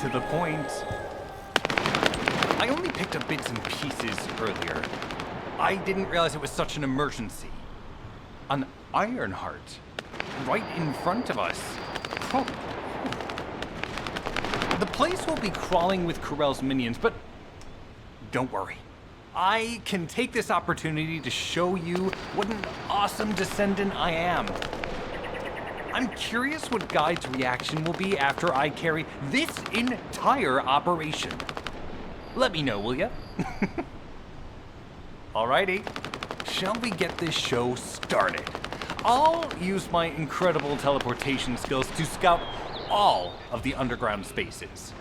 to the point. I only picked up bits and pieces earlier. I didn't realize it was such an emergency. An Ironheart, right in front of us. Oh. The place will be crawling with Corell's minions, but don't worry. I can take this opportunity to show you what an awesome Descendant I am. I'm curious what Guide's reaction will be after I carry this entire operation. Let me know, will ya? Alrighty, shall we get this show started? I'll use my incredible teleportation skills to scout all of the underground spaces.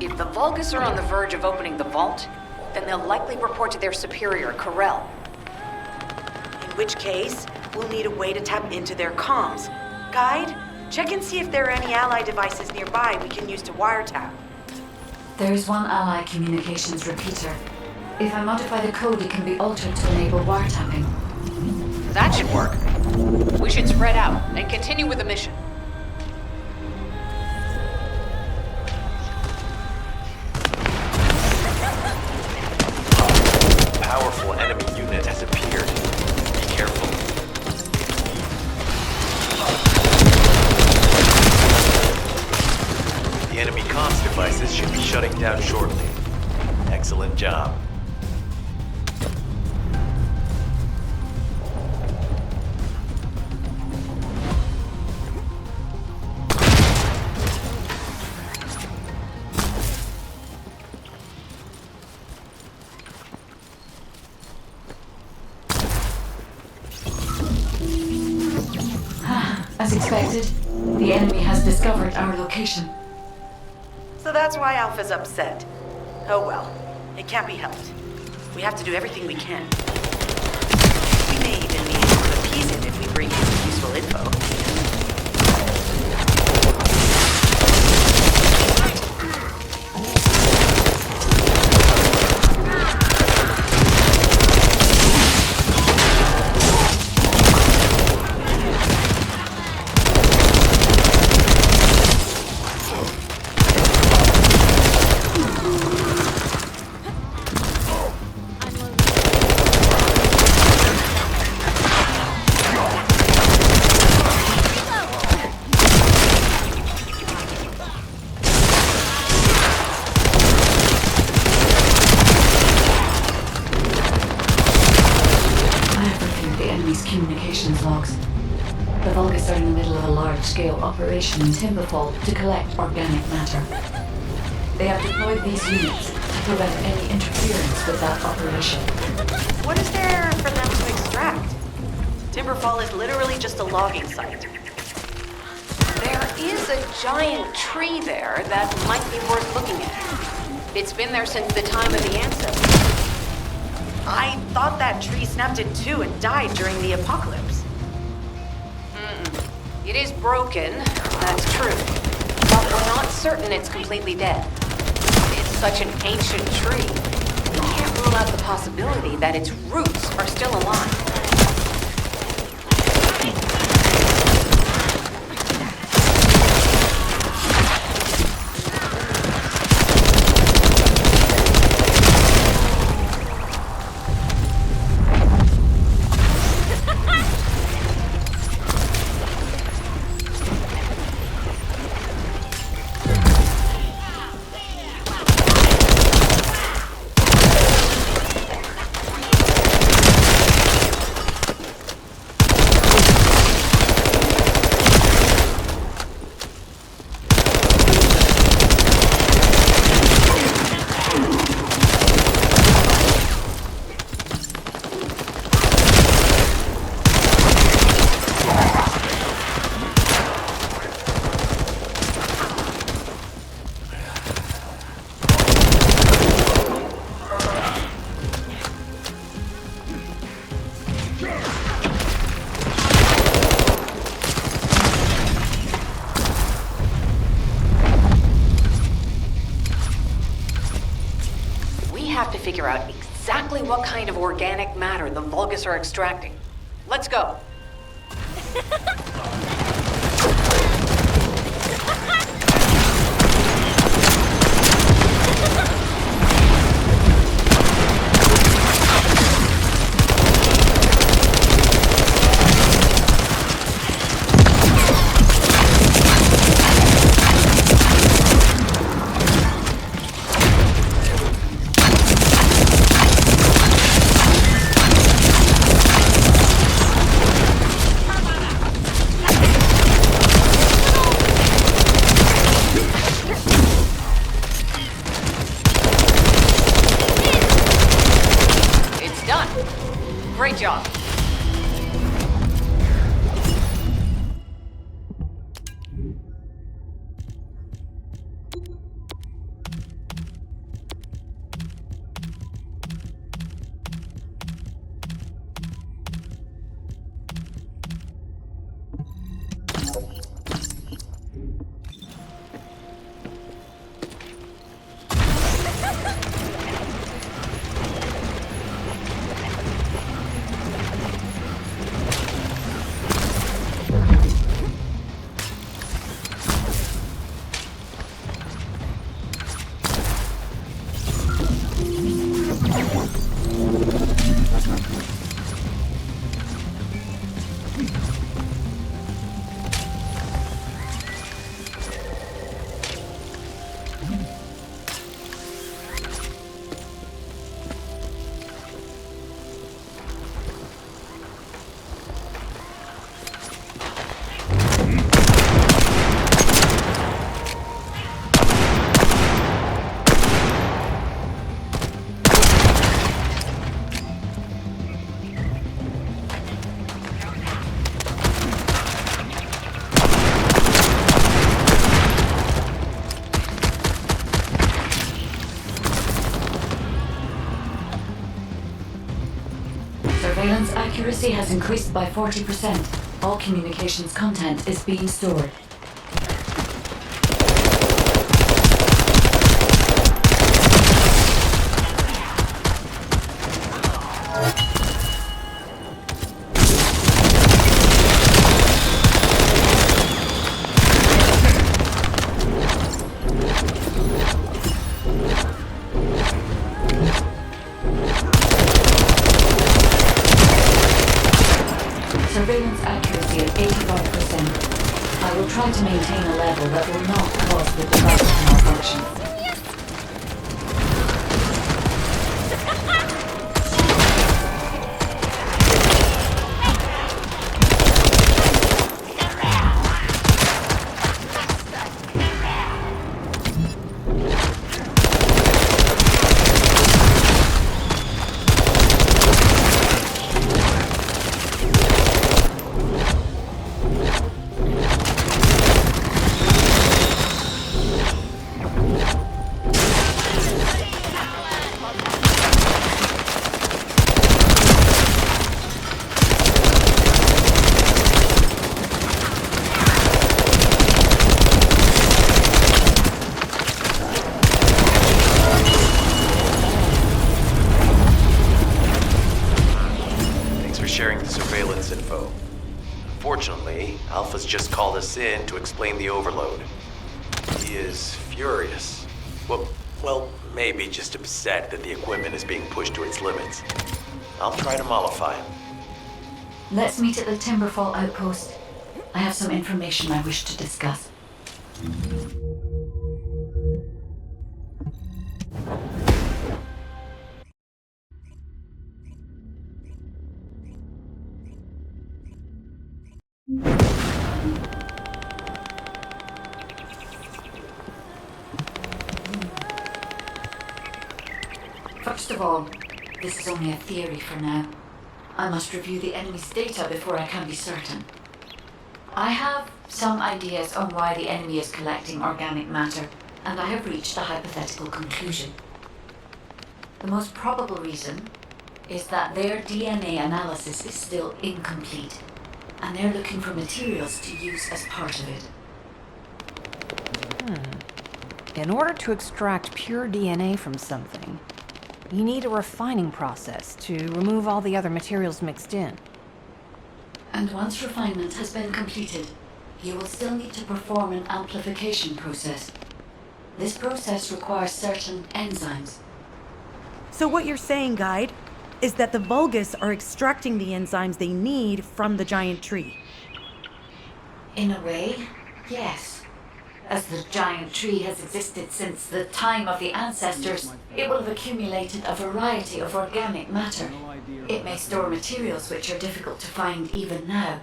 If the Vulgus are on the verge of opening the vault, then they'll likely report to their superior, Corell. In which case, we'll need a way to tap into their comms. Guide, check and see if there are any ally devices nearby we can use to wiretap. There is one ally communications repeater. If I modify the code, it can be altered to enable wiretapping. That should work. We should spread out and continue with the mission. Powerful enemy unit has appeared. Be careful. The enemy comms devices should be shutting down shortly. Excellent job. As expected, the enemy has discovered our location. So that's why Alpha's upset. Oh well, it can't be helped. We have to do everything we can. We may even be able to appease it if we bring him some useful info. Communications logs. The Vulgus are in the middle of a large-scale operation in Timberfall to collect organic matter. They have deployed these units to prevent any interference with that operation. What is there for them to extract? Timberfall is literally just a logging site. There is a giant tree there that might be worth looking at. It's been there since the time of the ancestors. I thought that tree snapped in two and died during the apocalypse. It is broken, that's true. But we're not certain it's completely dead. It's such an ancient tree. We can't rule out the possibility that its roots are still alive. Have to figure out exactly what kind of organic matter the Vulgus are extracting. Let's go. accuracy has increased by 40%. All communications content is being stored. Surveillance accuracy at 85%. I will try to maintain a level that will not cause the device to malfunction. Sharing the surveillance info. Fortunately, Alpha's just called us in to explain the overload. He is furious. Well, maybe just upset that the equipment is being pushed to its limits. I'll try to mollify him. Let's meet at the Timberfall outpost. I have some information I wish to discuss. First of all, this is only a theory for now. I must review the enemy's data before I can be certain. I have some ideas on why the enemy is collecting organic matter, and I have reached a hypothetical conclusion. The most probable reason is that their DNA analysis is still incomplete, and they're looking for materials to use as part of it. In order to extract pure DNA from something, you need a refining process to remove all the other materials mixed in. And once refinement has been completed, you will still need to perform an amplification process. This process requires certain enzymes. So what you're saying, Guide, is that the Vulgus are extracting the enzymes they need from the giant tree. In a way, yes. As the giant tree has existed since the time of the ancestors, it will have accumulated a variety of organic matter. It may store materials which are difficult to find even now.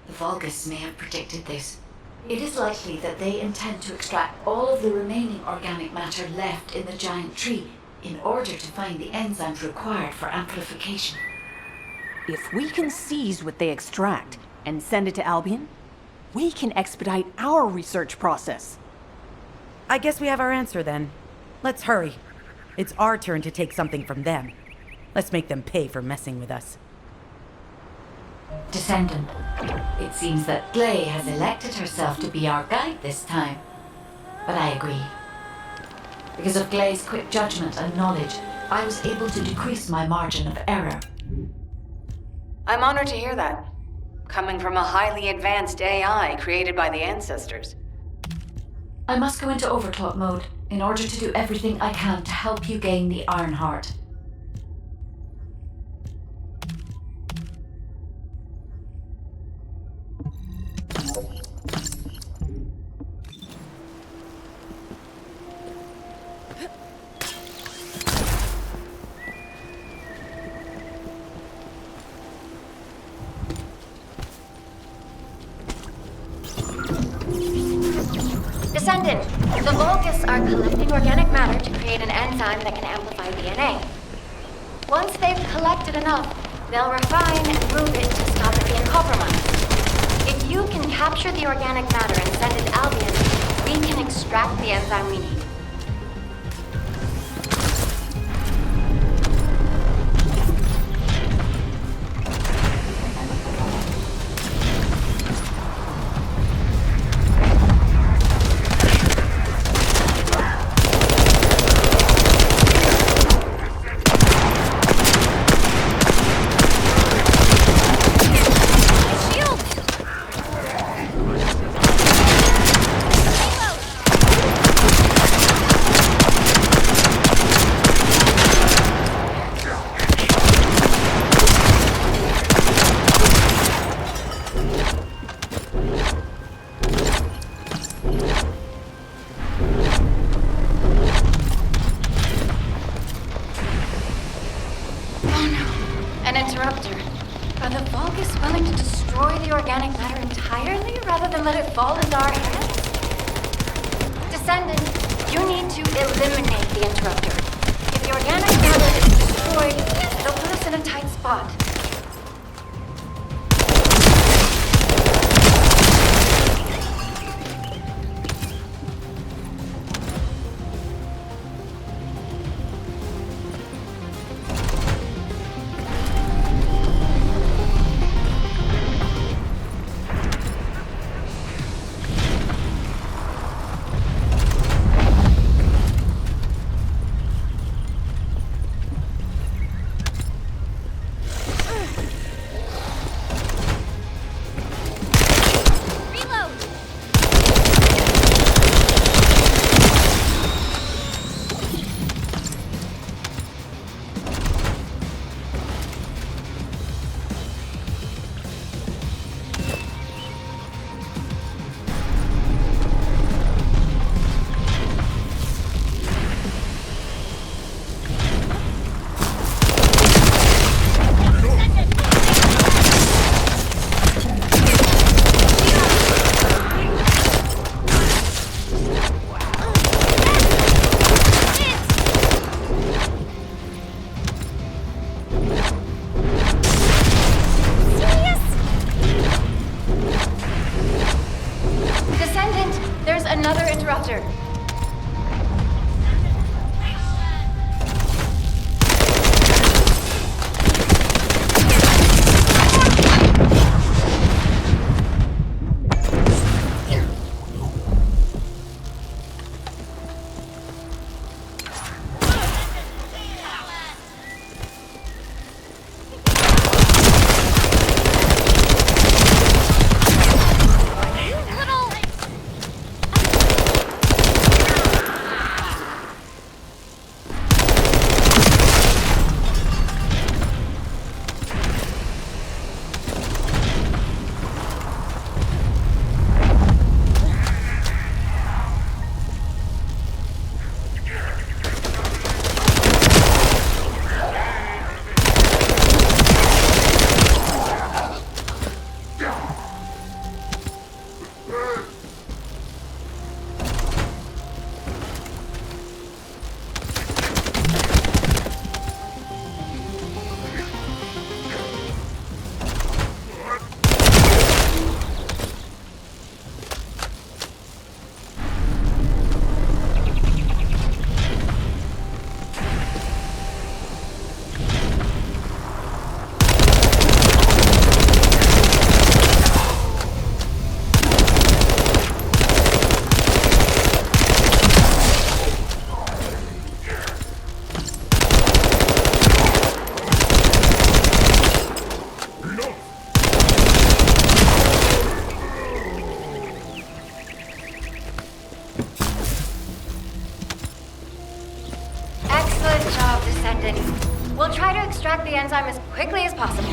The Vulgus may have predicted this. It is likely that they intend to extract all of the remaining organic matter left in the giant tree in order to find the enzymes required for amplification. If we can seize what they extract and send it to Albion, we can expedite our research process. I guess we have our answer then. Let's hurry. It's our turn to take something from them. Let's make them pay for messing with us. Descendant, it seems that Glay has elected herself to be our guide this time. But I agree. Because of Glay's quick judgment and knowledge, I was able to decrease my margin of error. I'm honored to hear that. Coming from a highly advanced AI created by the ancestors. I must go into overclock mode in order to do everything I can to help you gain the Iron Heart. Descendant, the Vulgus are collecting organic matter to create an enzyme that can amplify DNA. Once they've collected enough, they'll refine and move it to stop it being compromised. If you can capture the organic matter and send it to Albion, we can extract the enzyme we need. matter entirely rather than let it fall into our hands? Descendant, you need to eliminate the interrupter. If the organic matter is destroyed, it'll put us in a tight spot. Another interrupter. We'll try to extract the enzyme as quickly as possible.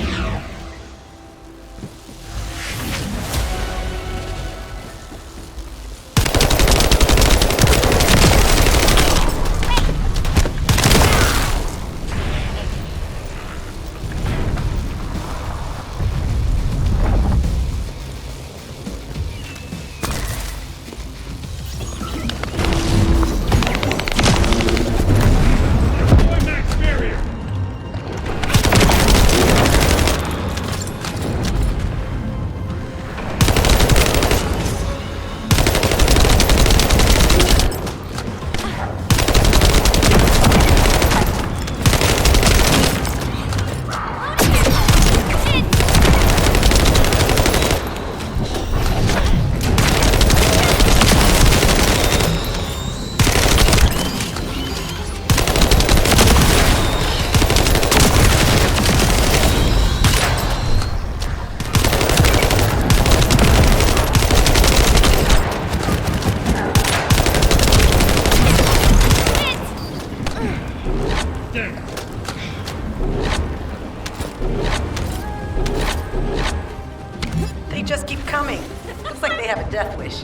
They just keep coming. Looks like they have a death wish.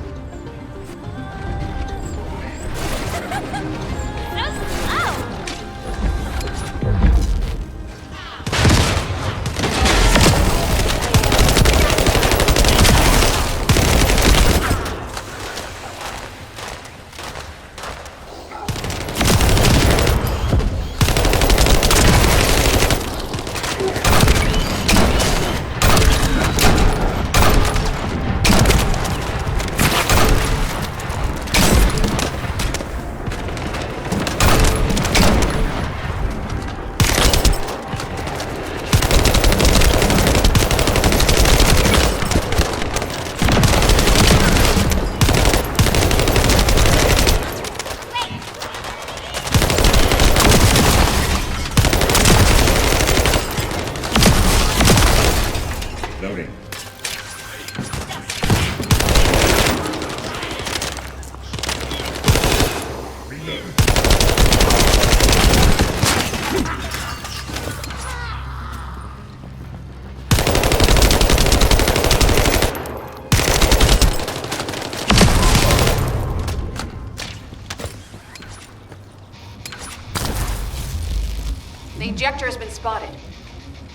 Ejector has been spotted.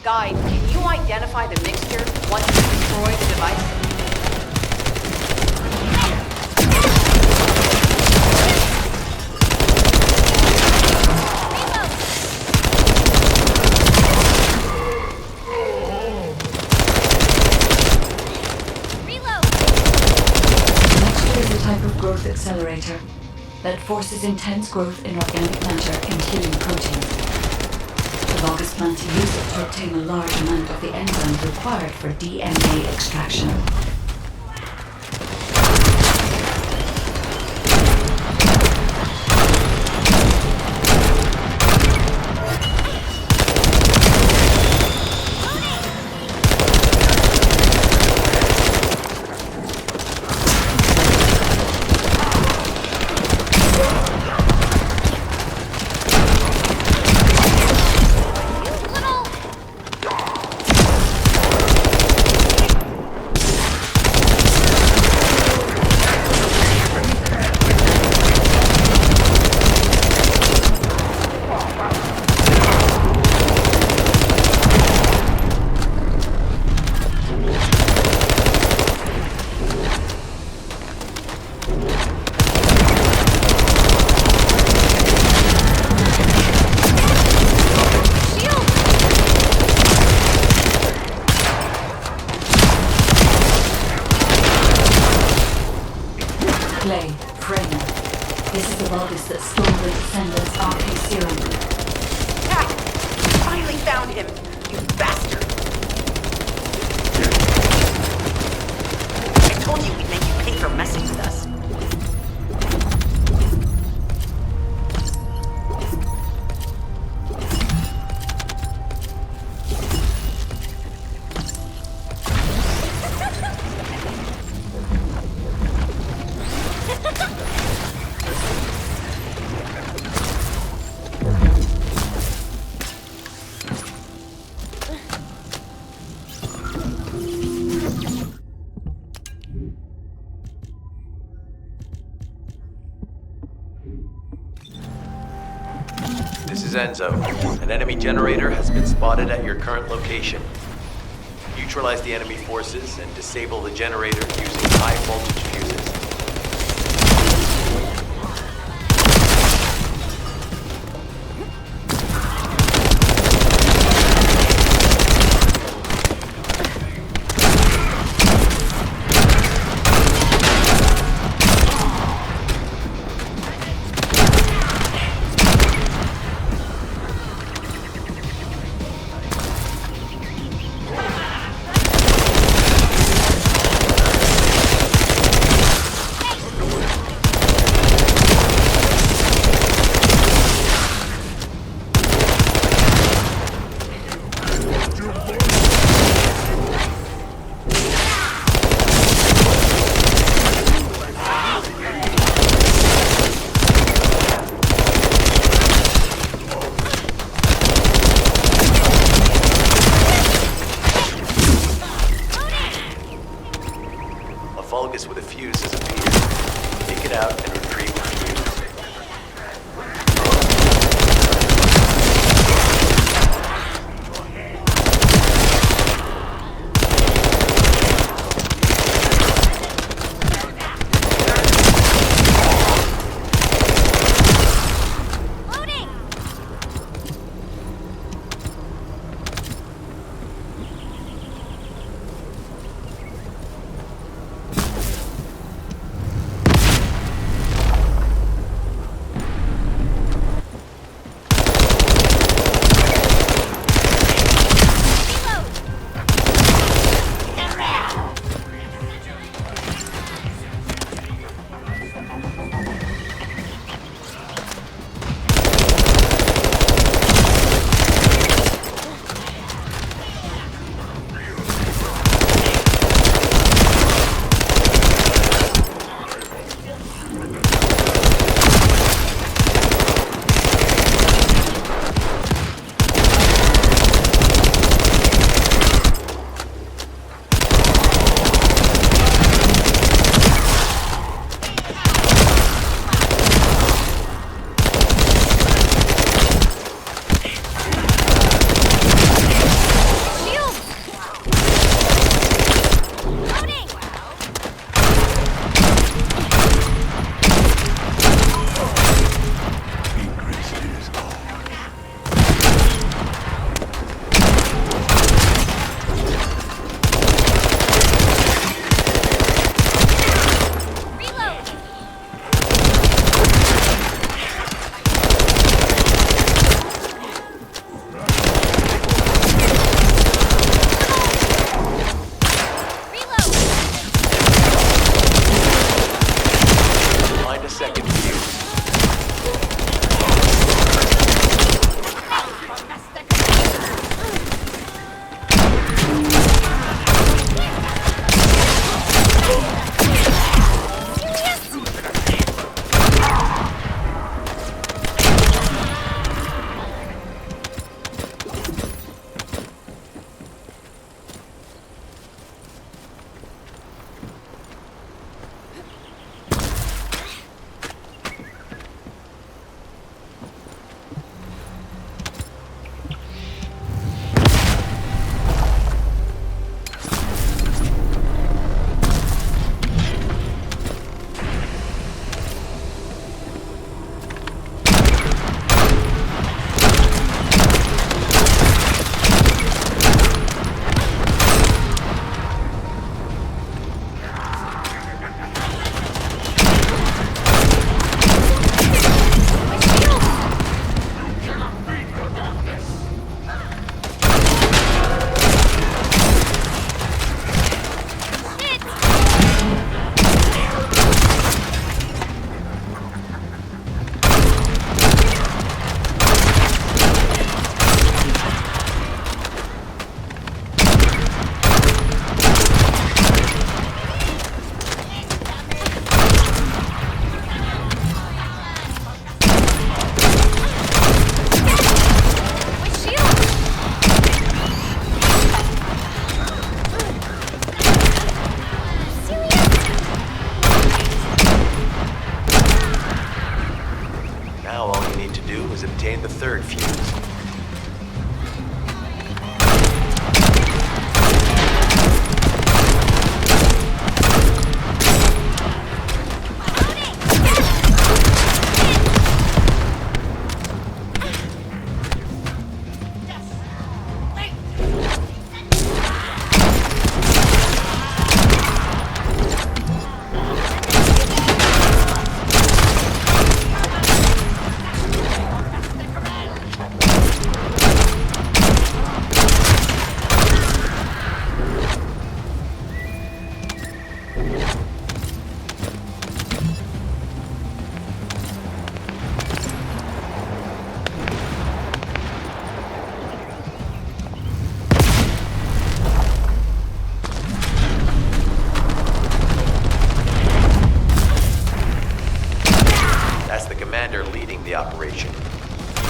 Guide, can you identify the mixture once you destroy the device? Growth accelerator that forces intense growth in organic matter and healing proteins. The Vulgus plan to use it to obtain a large amount of the enzyme required for DNA extraction. This is the Vulgus that stole the Descendants' RP serum. Ah! Finally found him, you bastard! I told you we'd make you pay for messing with us. This is Enzo. An enemy generator has been spotted at your current location. Neutralize the enemy forces and disable the generator using high voltage fuses. Vulgus with a fuse has appeared. Take it out and retrieve the fuse. obtain the third fuse. That's the commander leading the operation.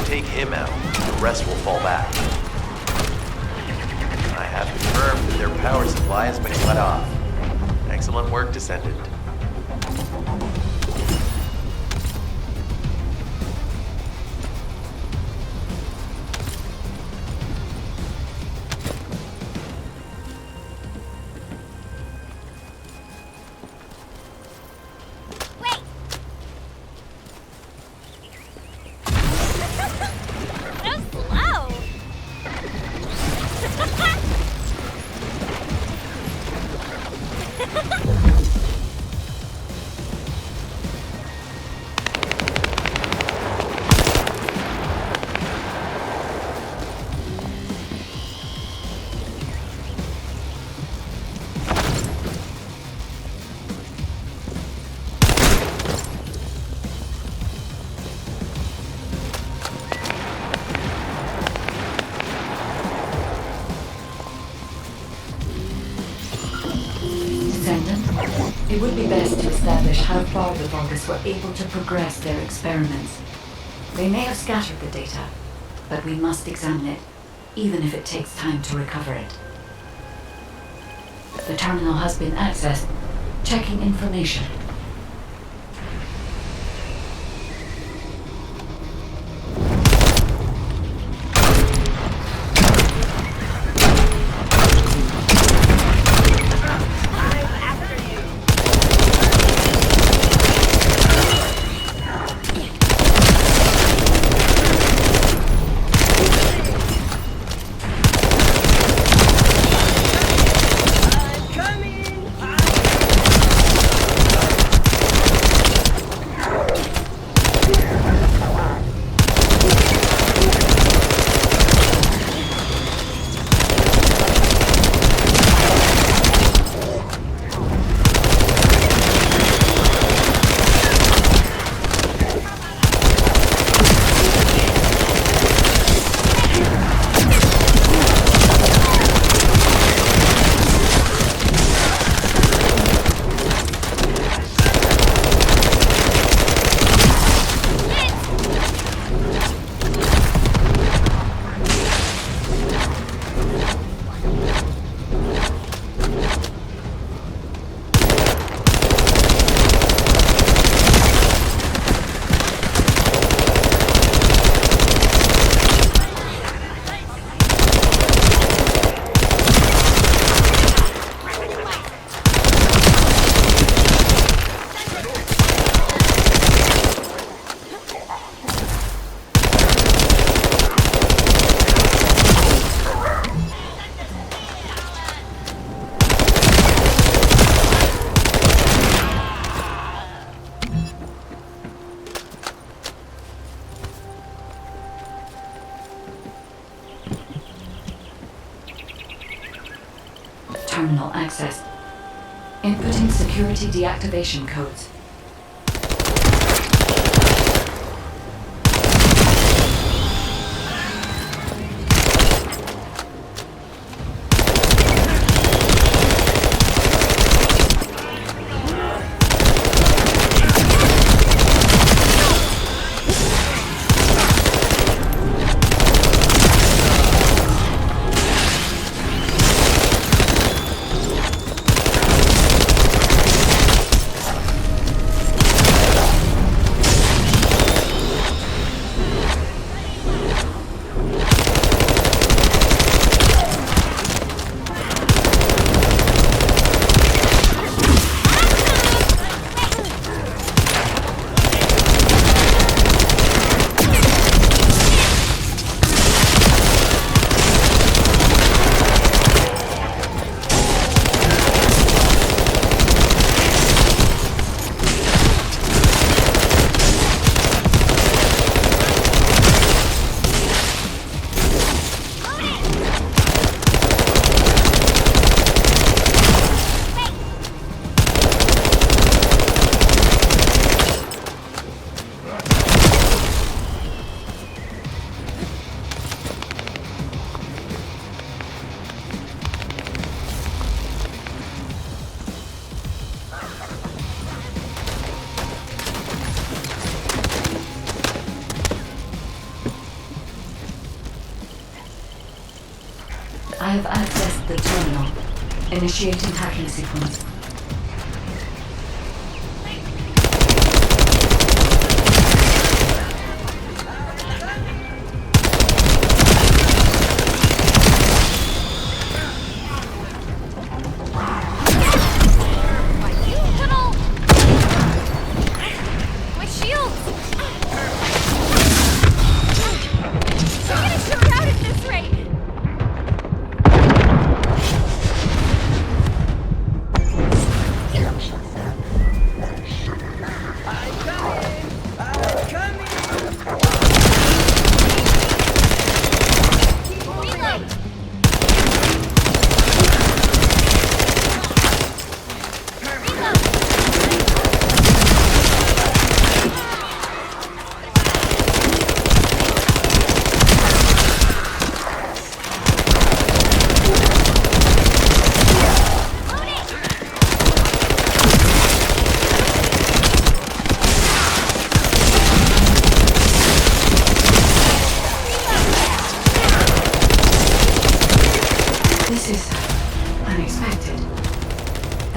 Take him out, the rest will fall back. I have confirmed that their power supply has been cut off. Excellent work, Descendant. It would be best to establish how far the Vulgus were able to progress their experiments. They may have scattered the data, but we must examine it, even if it takes time to recover it. The terminal has been accessed. Checking information. terminal access. Inputting security deactivation codes. I have accessed the terminal. Initiating hacking sequence.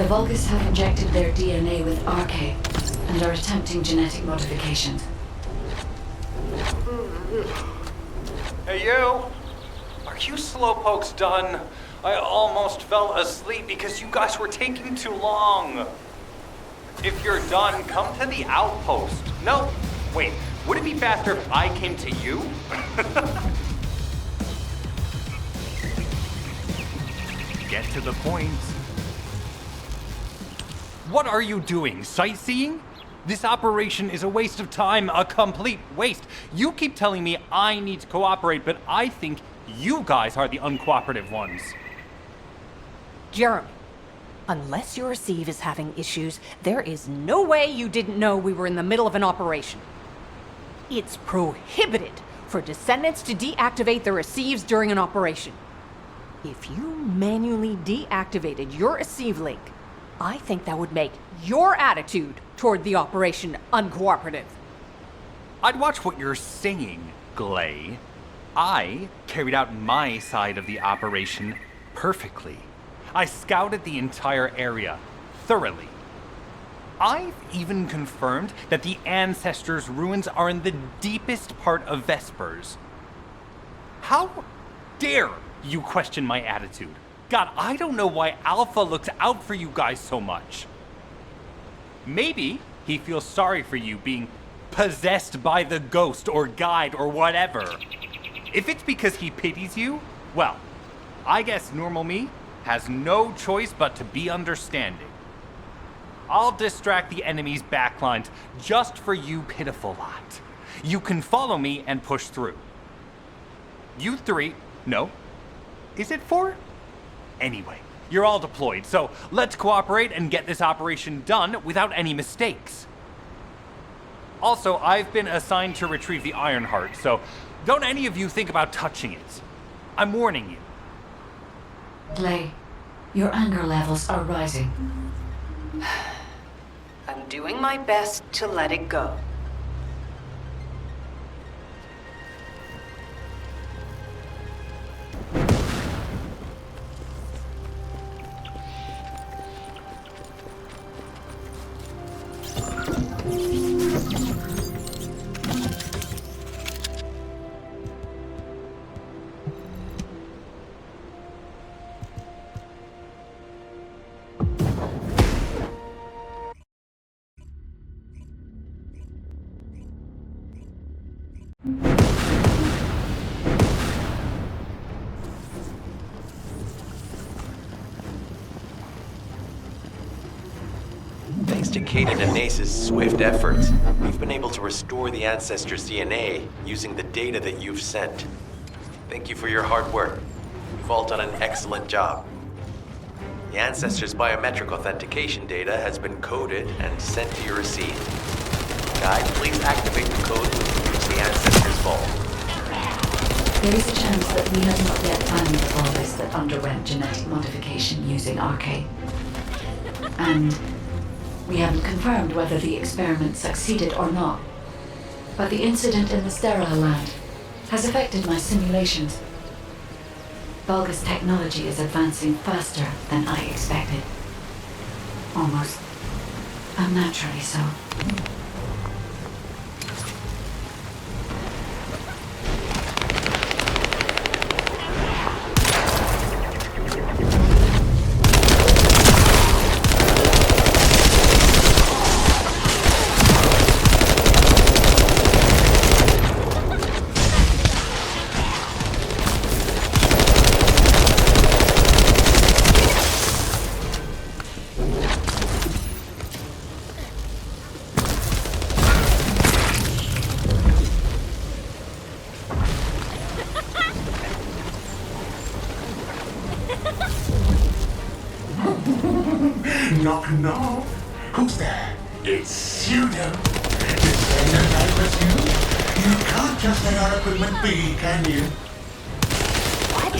The Vulgus have injected their DNA with RK and are attempting genetic modifications. Hey, you! Are you slowpokes done? I almost fell asleep because you guys were taking too long. If you're done, come to the outpost. No, wait, would it be faster if I came to you? Get to the point. What are you doing? Sightseeing? This operation is a waste of time, a complete waste. You keep telling me I need to cooperate, but I think you guys are the uncooperative ones. Jeremy, unless your receive is having issues, there is no way you didn't know we were in the middle of an operation. It's prohibited for Descendants to deactivate the receives during an operation. If you manually deactivated your receive link, I think that would make your attitude toward the operation uncooperative. I'd watch what you're saying, Glay. I carried out my side of the operation perfectly. I scouted the entire area thoroughly. I've even confirmed that the Ancestors' ruins are in the deepest part of Vespers. How dare you question my attitude? God, I don't know why Alpha looks out for you guys so much. Maybe he feels sorry for you being possessed by the ghost or guide or whatever. If it's because he pities you, well, I guess normal me has no choice but to be understanding. I'll distract the enemy's backlines just for you pitiful lot. You can follow me and push through. You three, no, is it 4? Anyway, You're all deployed, so let's cooperate and get this operation done without any mistakes. Also, I've been assigned to retrieve the Ironheart, so don't any of you think about touching it. I'm warning you. Clay, your anger levels are rising. I'm doing my best to let it go. Thanks to Kaden and Nace's swift efforts, we've been able to restore the Ancestors' DNA using the data that you've sent. Thank you for your hard work. You've all done an excellent job. The Ancestors' biometric authentication data has been coded and sent to your receipt. Guide, please activate the code when you reach the Ancestors' vault. There is a chance that we have not yet found the Vulgus that underwent genetic modification using RK. And we haven't confirmed whether the experiment succeeded or not. But the incident in the sterile land has affected my simulations. Vulgus technology is advancing faster than I expected. Almost unnaturally so. Knock, knock. Who's there? It's Pseudo. Descendant, I presume? You can't just let our equipment be, can you? What?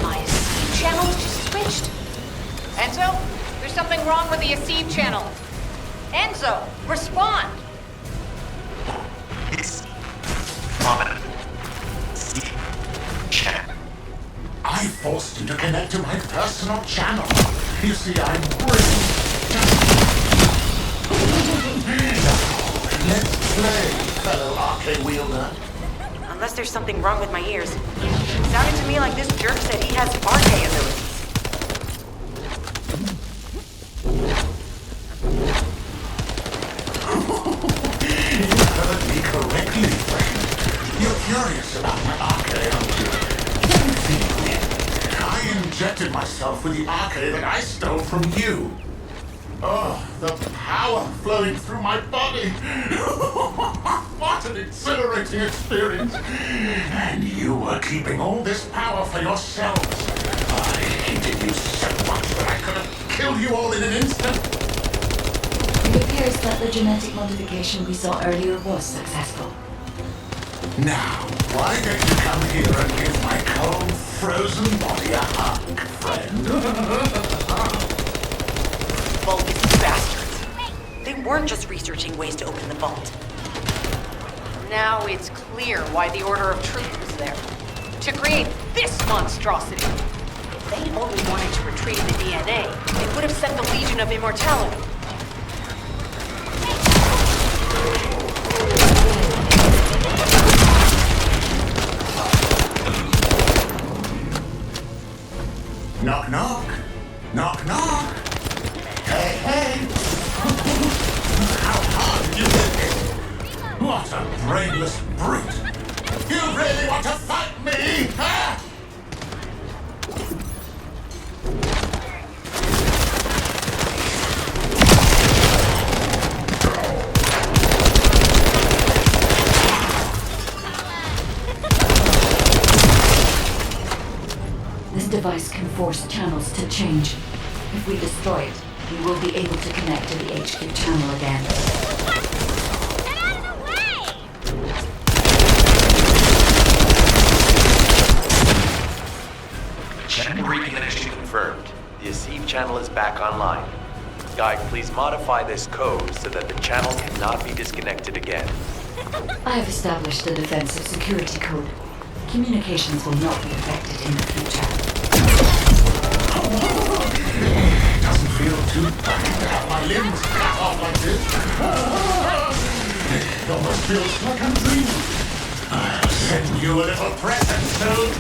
My SEED channel just switched? Enzo, there's something wrong with the SEED channel. Enzo, respond! It's prominent. Chat. I forced you to connect to my personal channel. You see, I'm brilliant. Now, let's play, fellow arcade wielder. Unless there's something wrong with my ears. Sounded to me like this jerk said he has RK abilities. You heard me correctly, friend. You're curious about my RK, aren't you? I injected myself with the RK that I stole from you. Oh, the power flowing through my body. What an exhilarating experience. And you were keeping all this power for yourselves. I hated you so much that I could have killed you all in an instant. It appears that the genetic modification we saw earlier was successful. Now, why don't you come here and give my cold, frozen body a hug, friend? Vulgus bastards. They weren't just researching ways to open the vault. Now it's clear why the Order of Truth was there. To create this monstrosity. If they only wanted to retrieve the DNA, they would have sent the Legion of Immortality. Knock, knock. Knock, knock. Hey, hey. How hard did you hit this? What a brainless brute. You really want to fight me, huh? This device can force channels to change. If we destroy it, we will be able to connect to the HQ channel again. Get out of the way! Channel reconnection confirmed. The ASIV channel is back online. Guide, please modify this code so that the channel cannot be disconnected again. I have established a defensive security code. Communications will not be affected in the future. Doesn't feel too bad to have my limbs cut off like this. It almost feels like I'm dreaming. I'll send you a little present soon.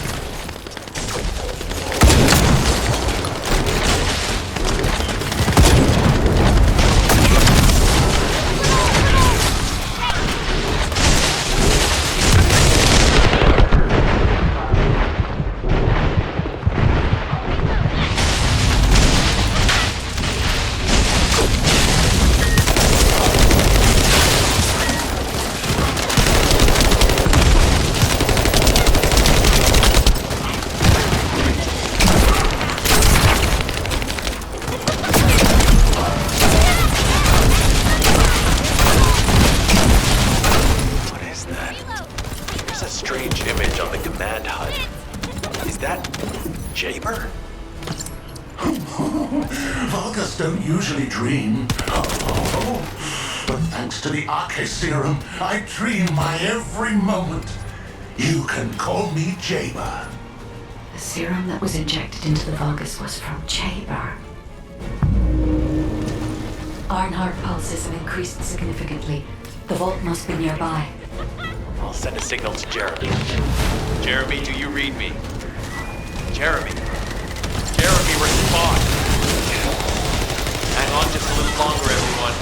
Don't usually dream. But thanks to the Arche serum, I dream my every moment. You can call me Jaber. The serum that was injected into the Vulgus was from Jaber. Iron heart pulses have increased significantly. The vault must be nearby. I'll send a signal to Jeremy. Jeremy, do you read me? Jeremy. Jeremy, respond. Hang on just a little longer, everyone.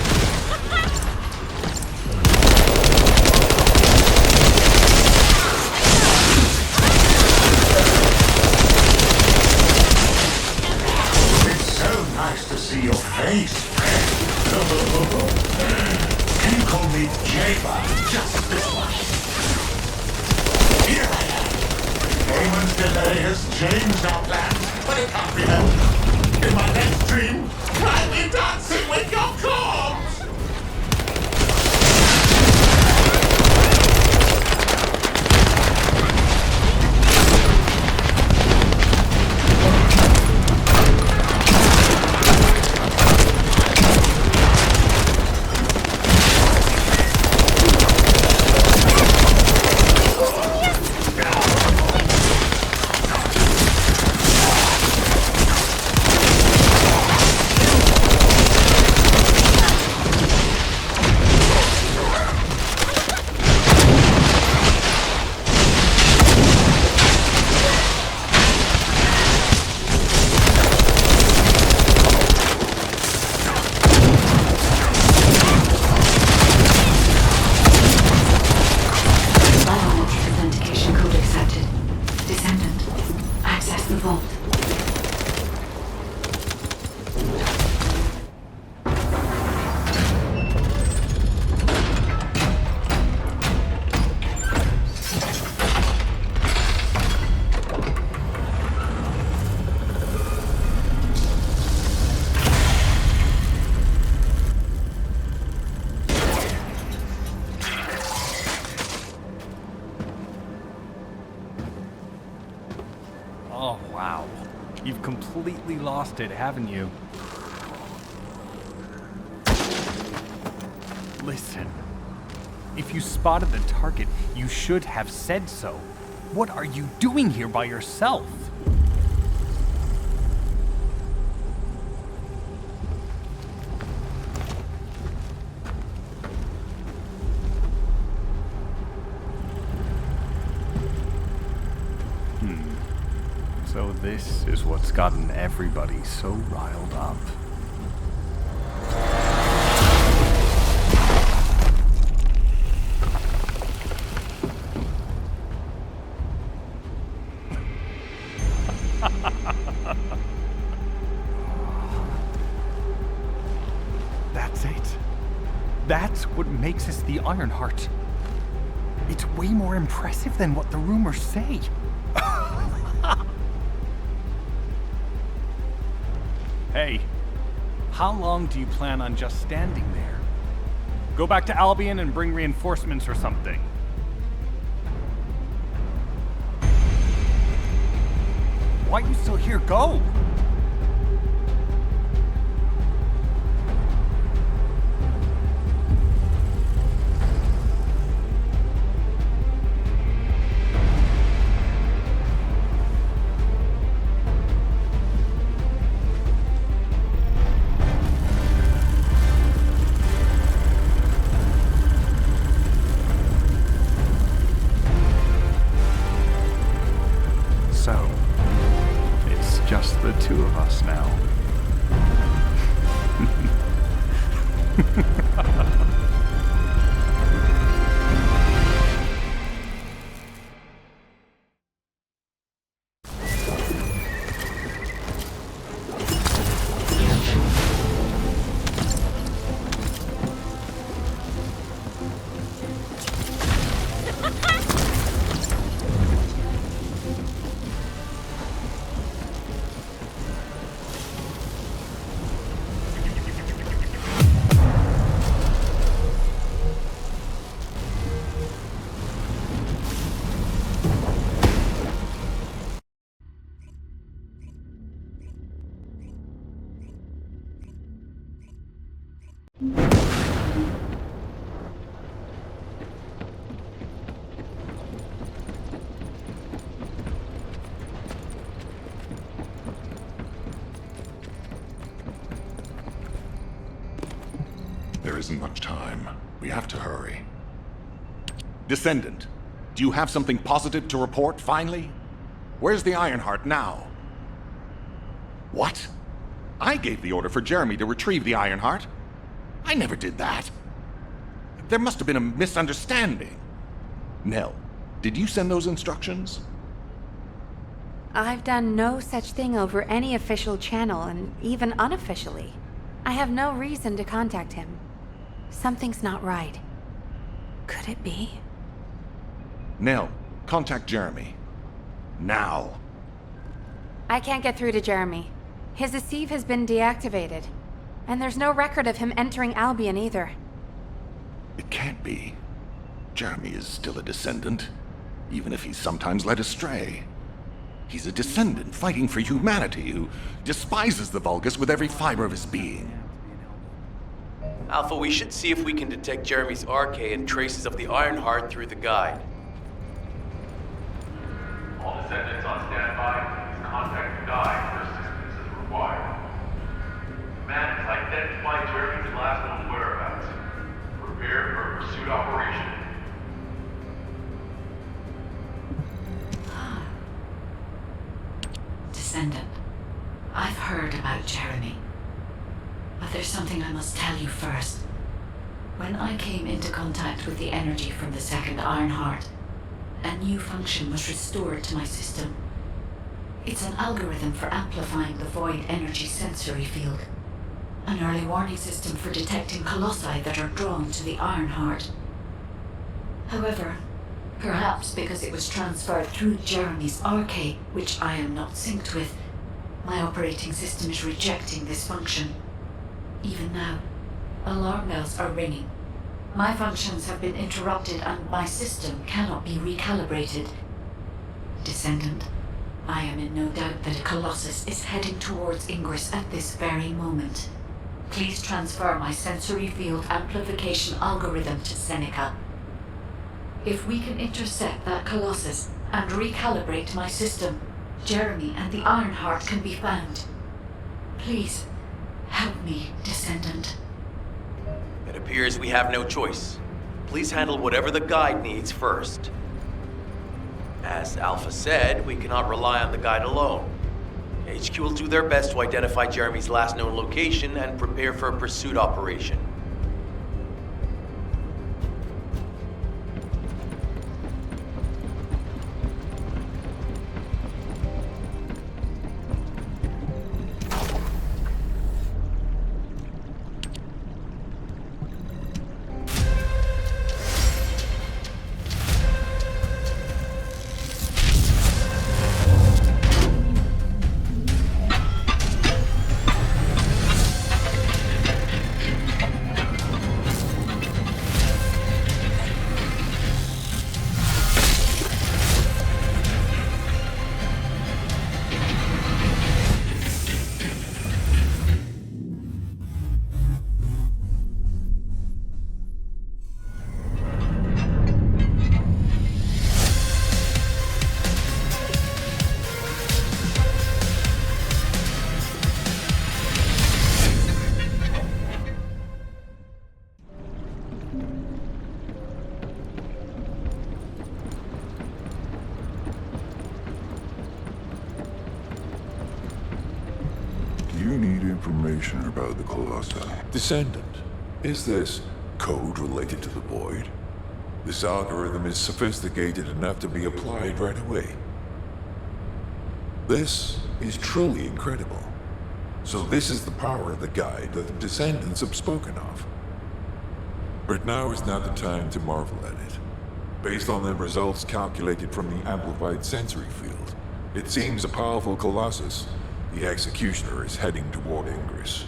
It's so nice to see your face, friend. Can you call me Jaber just this once? Here I am. Eamon's delay has changed our plans, but it can't be helped. In my next dream, I'll be dancing with your corpse! Oh, wow. You've completely lost it, haven't you? Listen. If you spotted the target, you should have said so. What are you doing here by yourself? So this is what's gotten everybody so riled up. That's it. That's what makes us the Ironheart. It's way more impressive than what the rumors say. Hey, how long do you plan on just standing there? Go back to Albion and bring reinforcements or something. Why are you still here? Go! So, it's just the two of us now. There isn't much time. We have to hurry. Descendant, do you have something positive to report, finally? Where's the Ironheart now? What? I gave the order for Jeremy to retrieve the Ironheart. I never did that. There must have been a misunderstanding. Nell, did you send those instructions? I've done no such thing over any official channel, and even unofficially. I have no reason to contact him. Something's not right. Could it be? Nell, contact Jeremy. Now. I can't get through to Jeremy. His receive has been deactivated, and there's no record of him entering Albion either. It can't be. Jeremy is still a Descendant, even if he's sometimes led astray. He's a Descendant fighting for humanity who despises the Vulgus with every fiber of his being. Alpha, we should see if we can detect Jeremy's RK and traces of the Ironheart through the guide. All Descendants on standby. Please contact the guide for assistance as required. Man has identified Jeremy's last known whereabouts. Prepare for a pursuit operation. Descendant, I've heard about Jeremy. But there's something I must tell you first. When I came into contact with the energy from the second Ironheart, a new function was restored to my system. It's an algorithm for amplifying the void energy sensory field. An early warning system for detecting colossi that are drawn to the Ironheart. However, perhaps because it was transferred through Jeremy's RK, which I am not synced with, my operating system is rejecting this function. Even now, alarm bells are ringing. My functions have been interrupted and my system cannot be recalibrated. Descendant, I am in no doubt that a Colossus is heading towards Ingress at this very moment. Please transfer my sensory field amplification algorithm to Seneca. If we can intercept that Colossus and recalibrate my system, Jeremy and the Ironheart can be found. Please, help me, Descendant. It appears we have no choice. Please handle whatever the guide needs first. As Alpha said, we cannot rely on the guide alone. HQ will do their best to identify Jeremy's last known location and prepare for a pursuit operation. about the Colossi. Descendant, is this code related to the Void? This algorithm is sophisticated enough to be applied right away. This is truly incredible. So this is the power of the guide that the Descendants have spoken of. But now is not the time to marvel at it. Based on the results calculated from the amplified sensory field, it seems a powerful Colossus, the Executioner, is heading toward Ingress.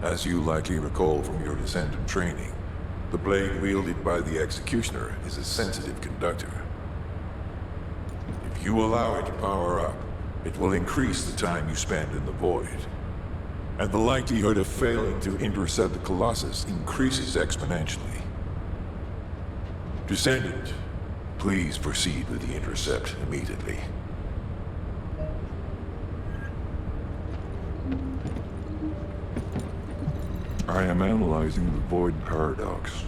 As you likely recall from your Descendant training, the blade wielded by the Executioner is a sensitive conductor. If you allow it to power up, it will increase the time you spend in the Void. And the likelihood of failing to intercept the Colossus increases exponentially. Descendant, please proceed with the intercept immediately. I am analyzing the Void Paradox.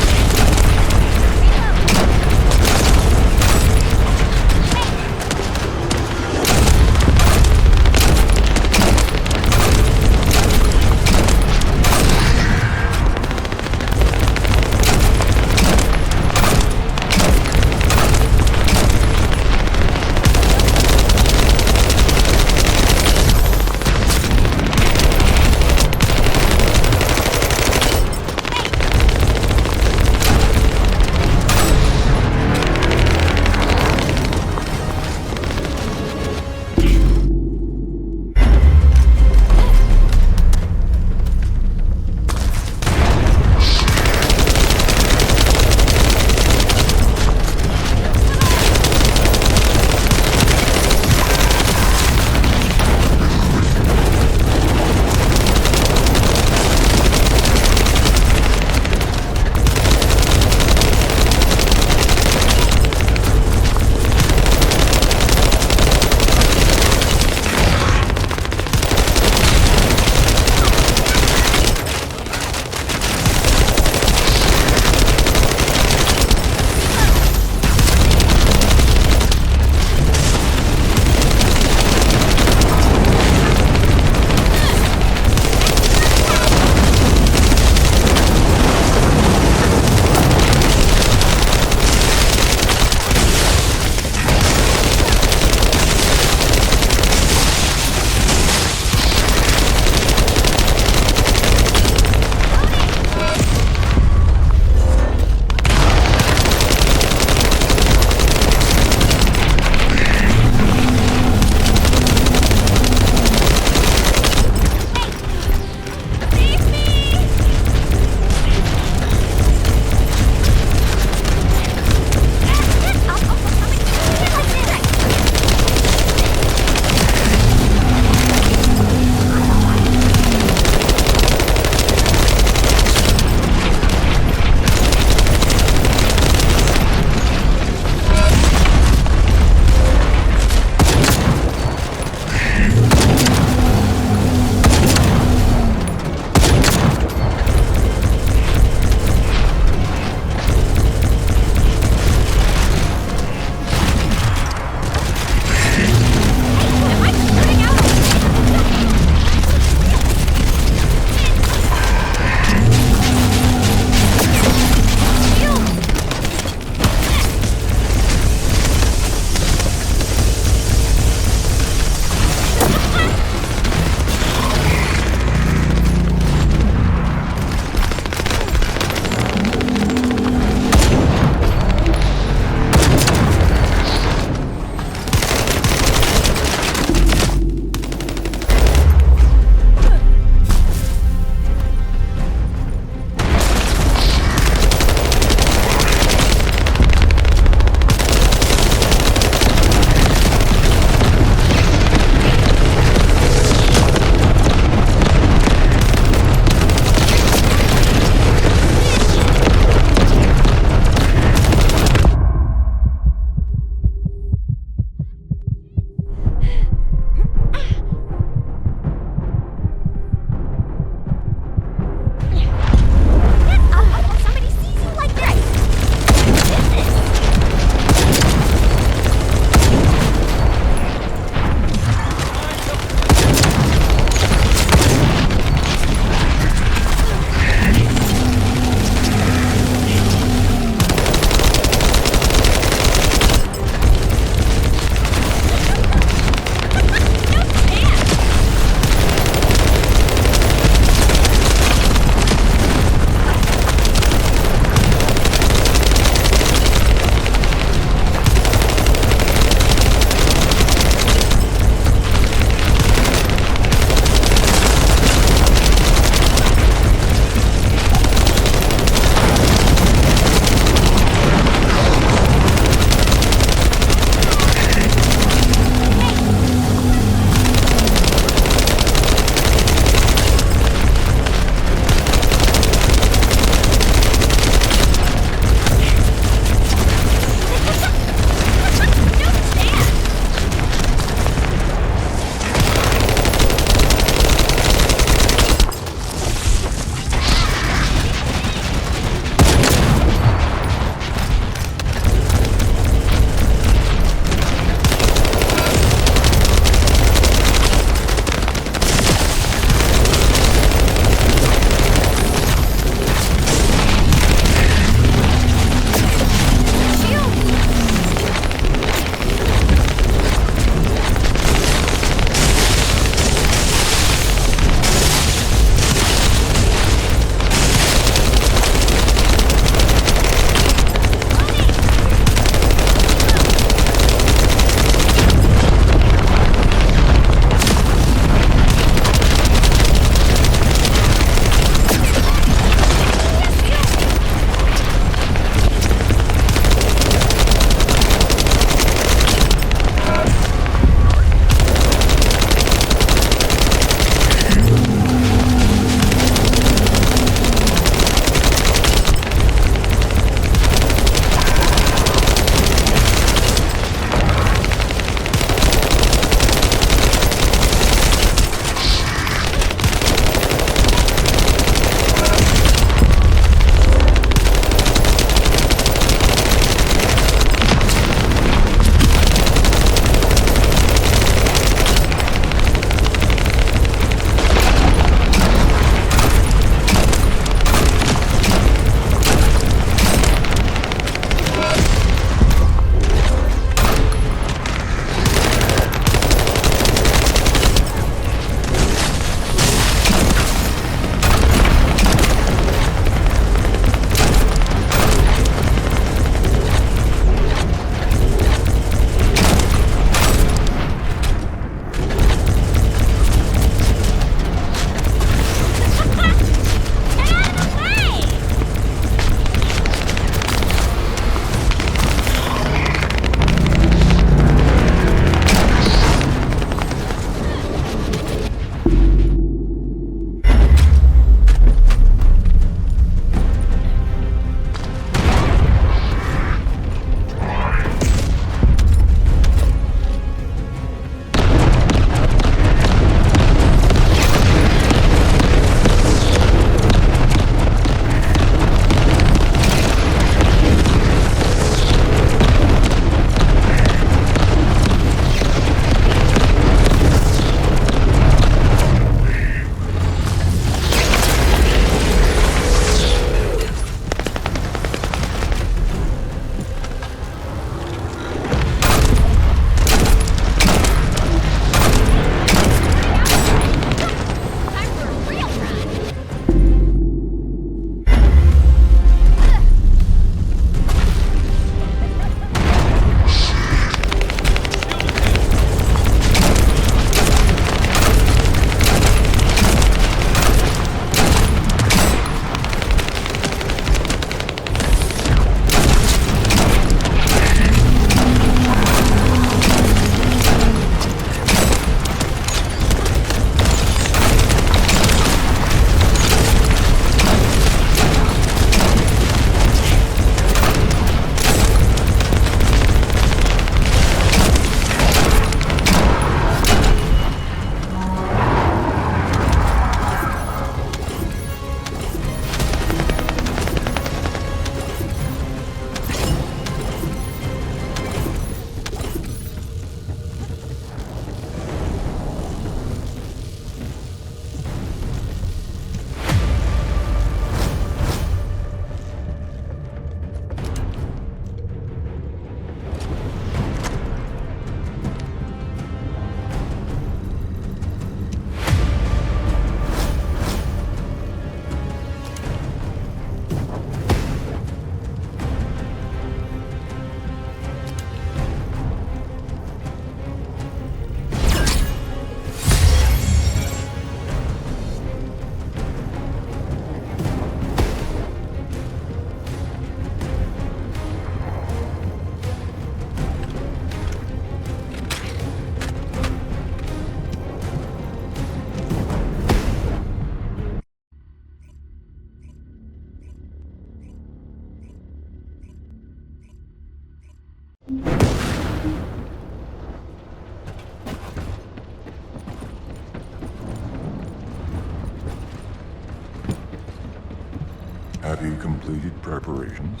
Have you completed preparations?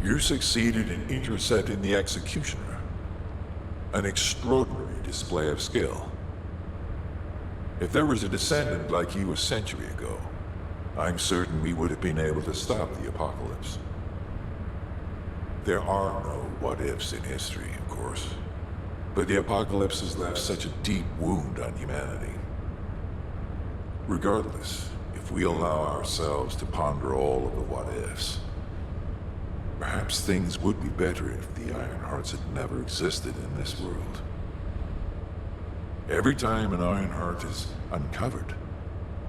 You succeeded in intercepting the executioner. An extraordinary display of skill. If there was a descendant like you a century ago, I'm certain we would have been able to stop the apocalypse. There are no what-ifs in history, of course. But the apocalypse has left such a deep wound on humanity. Regardless, if we allow ourselves to ponder all of the what-ifs, perhaps things would be better if the Ironhearts had never existed in this world. Every time an Ironheart is uncovered,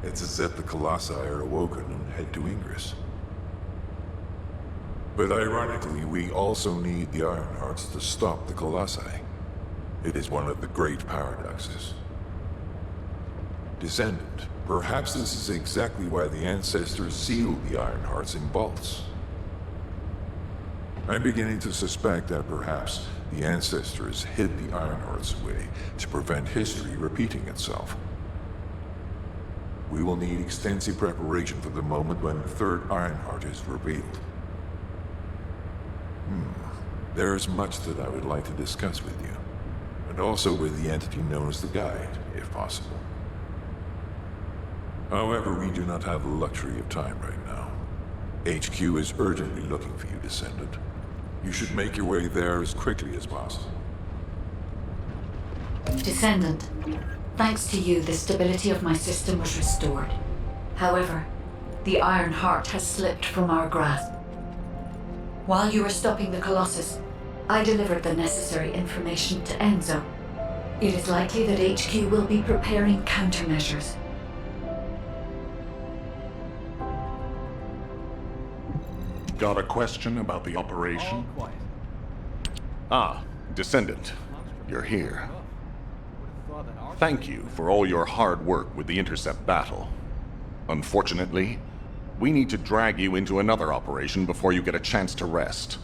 it's as if the Colossi are awoken and head to Ingress. But ironically, we also need the Ironhearts to stop the Colossi. It is one of the great paradoxes. Descendant, perhaps this is exactly why the ancestors sealed the Ironhearts in vaults. I'm beginning to suspect that perhaps the ancestors hid the Ironhearts away to prevent history repeating itself. We will need extensive preparation for the moment when the third Ironheart is revealed. There is much that I would like to discuss with you, and also with the entity known as the Guide, if possible. However, we do not have the luxury of time right now. HQ is urgently looking for you, Descendant. You should make your way there as quickly as possible. Descendant, thanks to you, the stability of my system was restored. However, the Iron Heart has slipped from our grasp. While you were stopping the Colossus, I delivered the necessary information to Enzo. It is likely that HQ will be preparing countermeasures. Got a question about the operation? All quiet. Ah, Descendant, you're here. Thank you for all your hard work with the intercept battle. Unfortunately, we need to drag you into another operation before you get a chance to rest.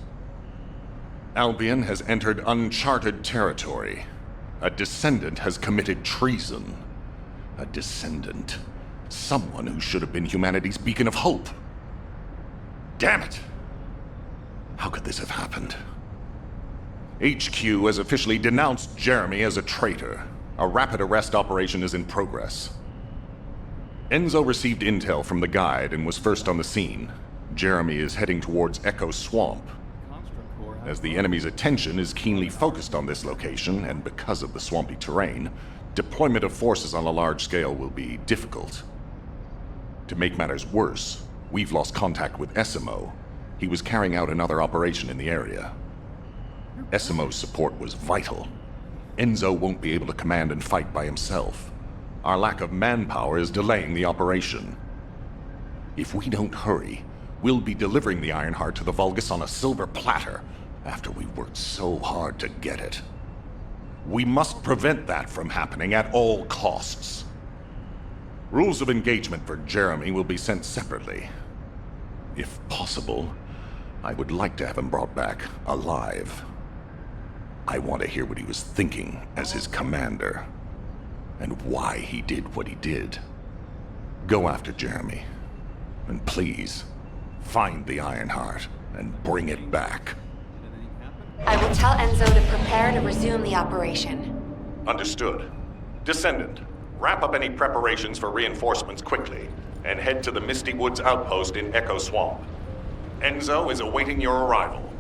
Albion has entered uncharted territory. A Descendant has committed treason. A Descendant. Someone who should have been humanity's beacon of hope. Damn it! How could this have happened? HQ has officially denounced Jeremy as a traitor. A rapid arrest operation is in progress. Enzo received intel from the Guide and was first on the scene. Jeremy is heading towards Echo Swamp. As the enemy's attention is keenly focused on this location, and because of the swampy terrain, deployment of forces on a large scale will be difficult. To make matters worse, we've lost contact with Esimo. He was carrying out another operation in the area. Esimo's support was vital. Enzo won't be able to command and fight by himself. Our lack of manpower is delaying the operation. If we don't hurry, we'll be delivering the Ironheart to the Vulgus on a silver platter after we've worked so hard to get it. We must prevent that from happening at all costs. Rules of engagement for Jeremy will be sent separately. If possible, I would like to have him brought back alive. I want to hear what he was thinking as his commander, and why he did what he did. Go after Jeremy, and please, find the Ironheart and bring it back. I will tell Enzo to prepare to resume the operation. Understood. Descendant, wrap up any preparations for reinforcements quickly, and head to the Misty Woods outpost in Echo Swamp. Enzo is awaiting your arrival.